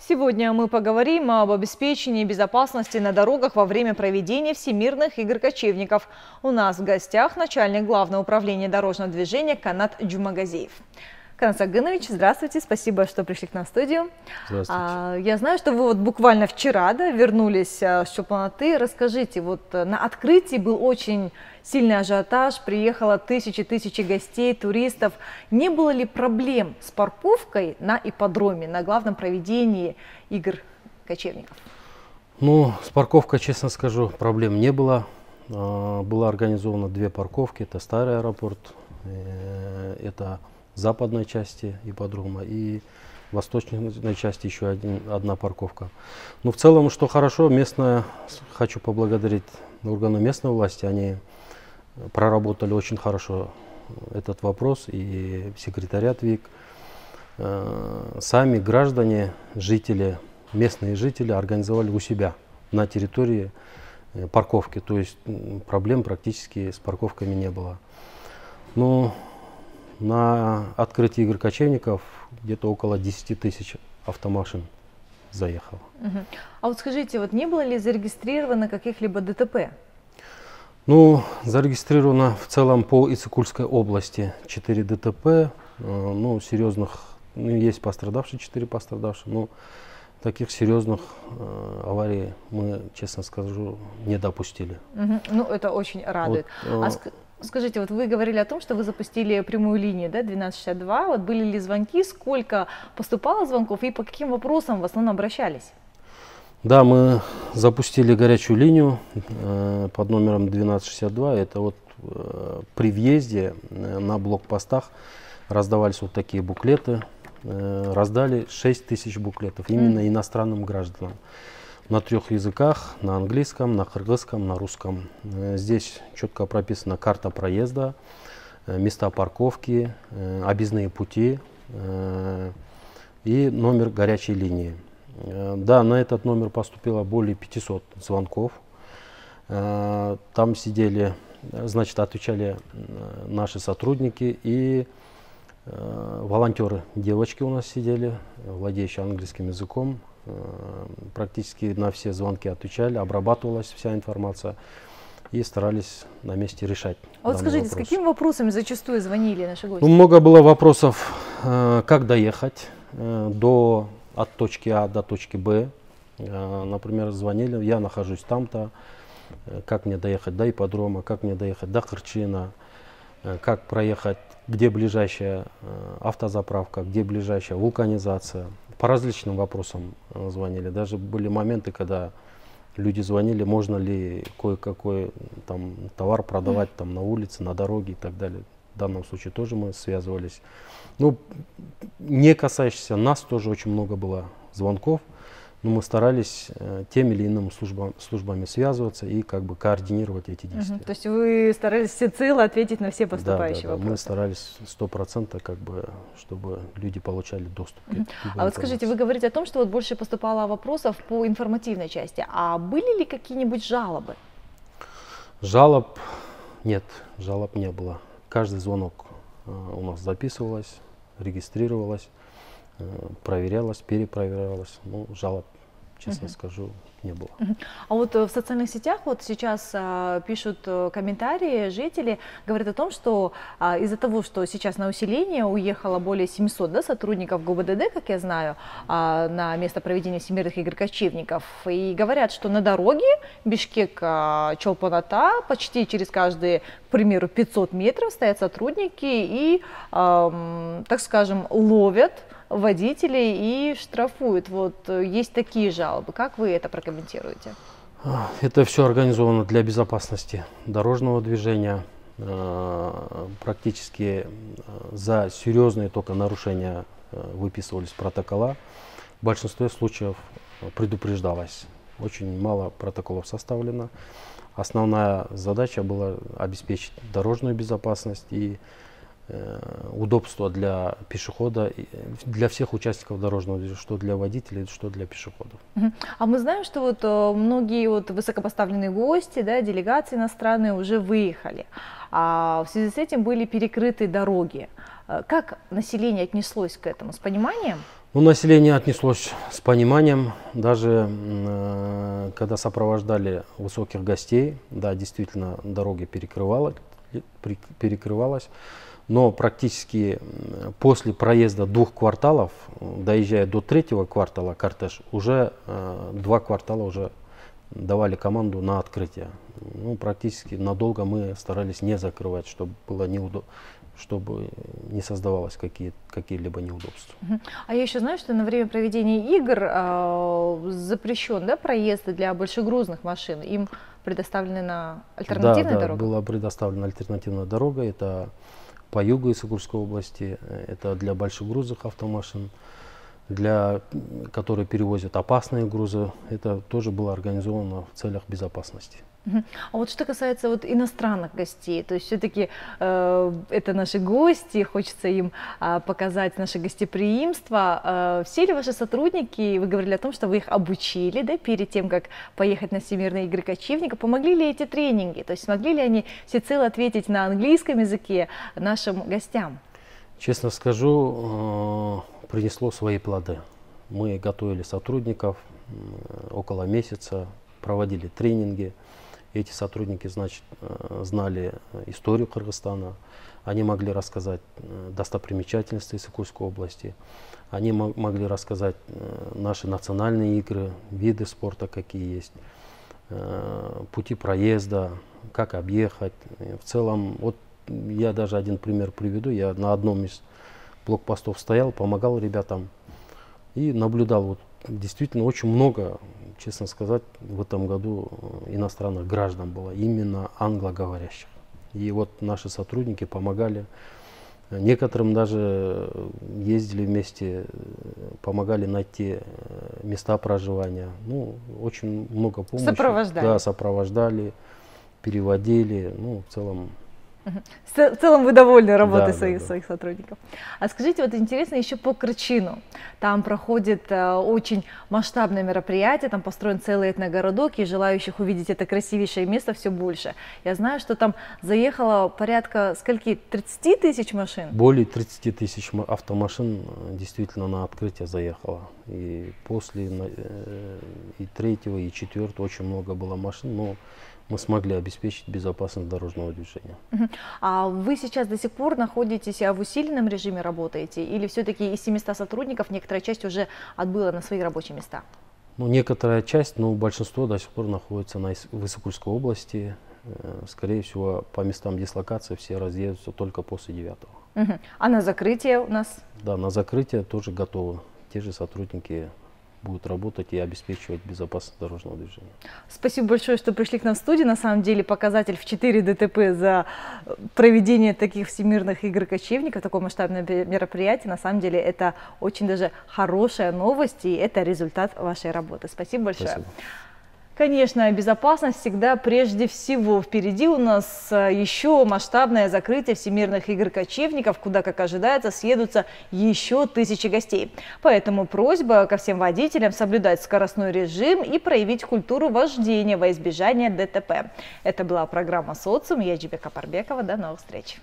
Сегодня мы поговорим об обеспечении безопасности на дорогах во время проведения Всемирных игр кочевников. У нас в гостях начальник Главного управления дорожного движения Канат Джумагазиев. Канат Сагынович, здравствуйте, спасибо, что пришли к нам в студию. Здравствуйте. Я знаю, что вы буквально вчера вернулись с чемпионата. Расскажите, на открытии был очень сильный ажиотаж, приехало тысячи гостей, туристов. Не было ли проблем с парковкой на ипподроме, на главном проведении игр кочевников? С парковкой, честно скажу, проблем не было. Было организовано 2 парковки. Это старый аэропорт, это западной части ипподрома, и в восточной части еще одна парковка. Но в целом, что хорошо, хочу поблагодарить органы местной власти, они проработали очень хорошо этот вопрос, и секретариат ВИК. Сами граждане, местные жители организовали у себя на территории парковки, то есть проблем практически с парковками не было. На открытии игр кочевников где-то около 10 тысяч автомашин заехало. А скажите, не было ли зарегистрировано каких-либо ДТП? Зарегистрировано в целом по Иссык-Кульской области 4 ДТП, серьезных, есть пострадавшие, 4 пострадавших, но таких серьезных аварий мы, честно скажу, не допустили. Это очень радует. Скажите, вы говорили о том, что вы запустили прямую линию, 1262, были ли звонки, сколько поступало звонков и по каким вопросам в основном обращались? Да, мы запустили горячую линию под номером 1262. Это при въезде на блокпостах раздавались такие буклеты. Раздали 6 тысяч буклетов именно иностранным гражданам. На 3 языках, на английском, на кыргызском, на русском. Здесь четко прописана карта проезда, места парковки, объездные пути и номер горячей линии. Да, на этот номер поступило более 500 звонков. Там отвечали наши сотрудники и волонтеры, девочки у нас сидели, владеющие английским языком. Практически на все звонки отвечали, обрабатывалась вся информация и старались на месте решать. Скажите, с какими вопросами зачастую звонили наши гости? Много было вопросов, как доехать от точки А до точки Б. Например, звонили, я нахожусь там-то, как мне доехать до ипподрома, как мне доехать до Кырчина, как проехать, где ближайшая автозаправка, где ближайшая вулканизация. По различным вопросам звонили. Даже были моменты, когда люди звонили, можно ли кое-какой товар продавать на улице, на дороге и так далее. В данном случае тоже мы связывались. Не касающихся нас тоже очень много было звонков, но мы старались теми или иными службами связываться и координировать эти действия. То есть вы старались всецело ответить на все поступающие вопросы? Мы старались 100%, чтобы люди получали доступ. Скажите, вы говорите о том, что больше поступало вопросов по информативной части. А были ли какие-нибудь жалобы? Жалоб нет, жалоб не было. Каждый звонок у нас записывалось, регистрировалось, проверялось, перепроверялось. Жалоб, честно скажу, не было. А в социальных сетях сейчас пишут комментарии, жители говорят о том, что из-за того, что сейчас на усиление уехало более 700 сотрудников ГУБДД, как я знаю, на место проведения Всемирных игр кочевников, и говорят, что на дороге Бишкек-Чолпон-Ата почти через каждые, к примеру, 500 метров стоят сотрудники и, так скажем, ловят водителей и штрафуют. Есть такие жалобы. Как вы это прокомментируете? Это все организовано для безопасности дорожного движения. Практически за серьезные только нарушения выписывались протокола. В большинстве случаев предупреждалось. Очень мало протоколов составлено. Основная задача была обеспечить дорожную безопасность и удобство для пешехода, для всех участников дорожного движения, что для водителей, что для пешеходов. А мы знаем, что вот многие вот высокопоставленные гости, да, делегации иностранные уже выехали, а в связи с этим были перекрыты дороги. Как население отнеслось к этому? С пониманием? Ну, население отнеслось с пониманием, даже когда сопровождали высоких гостей, да, действительно дороги перекрывалась, но практически после проезда 2 кварталов, доезжая до 3-го квартала кортеж, уже 2 квартала уже давали команду на открытие. Ну, практически надолго мы старались не закрывать, чтобы было неудобно, чтобы не создавалось какие-либо неудобства. А я еще знаю, что на время проведения игр запрещен, да, проезд для большегрузных машин. Им предоставлена альтернативная дорога? Да, была предоставлена альтернативная дорога. Это по югу Иссык-Кульской области. Это для большегрузных автомашин, которые перевозят опасные грузы. Это тоже было организовано в целях безопасности. А вот что касается вот иностранных гостей, то есть все-таки это наши гости, хочется им показать наше гостеприимство. Все ли ваши сотрудники, вы говорили о том, что вы их обучили, да, перед тем, как поехать на Всемирные игры кочевника, помогли ли эти тренинги, то есть смогли ли они всецело ответить на английском языке нашим гостям? Честно скажу, принесло свои плоды. Мы готовили сотрудников около месяца, проводили тренинги. Эти сотрудники, значит, знали историю Кыргызстана, они могли рассказать достопримечательности Иссык-Кульской области, они могли рассказать наши национальные игры, виды спорта какие есть, пути проезда, как объехать. В целом, вот я даже один пример приведу, я на одном из блокпостов стоял, помогал ребятам и наблюдал, вот действительно очень много, честно сказать, в этом году иностранных граждан было, именно англоговорящих. И вот наши сотрудники помогали, некоторым даже ездили вместе, помогали найти места проживания. Ну, очень много помощи. Сопровождали. Да, сопровождали, переводили, ну, в целом. В целом вы довольны работой своих сотрудников. А скажите, вот интересно еще по Крчину. Там проходит очень масштабное мероприятие, там построен целый этногородок, и желающих увидеть это красивейшее место все больше. Я знаю, что там заехало порядка, скольки, 30 тысяч машин? Более 30 тысяч автомашин действительно на открытие заехало. И после, и 3-го, и 4-го очень много было машин, но мы смогли обеспечить безопасность дорожного движения. А вы сейчас до сих пор находитесь в усиленном режиме, работаете? Или все-таки из 700 сотрудников некоторая часть уже отбыла на свои рабочие места? Ну, некоторая часть, но большинство до сих пор находится в Иссык-Кульской области. Скорее всего, по местам дислокации все разъедутся только после 9-го. А на закрытие у нас? Да, на закрытие тоже готовы. Те же сотрудники будут работать и обеспечивать безопасность дорожного движения. Спасибо большое, что пришли к нам в студию. На самом деле показатель в 4 ДТП за проведение таких всемирных игр кочевников, такое масштабное мероприятие. На самом деле это очень даже хорошая новость, и это результат вашей работы. Спасибо большое. Спасибо. Конечно, безопасность всегда прежде всего. Впереди у нас еще масштабное закрытие Всемирных игр кочевников, куда, как ожидается, съедутся еще 1000 гостей. Поэтому просьба ко всем водителям соблюдать скоростной режим и проявить культуру вождения во избежание ДТП. Это была программа «Социум». Я Джибека Парбекова. До новых встреч.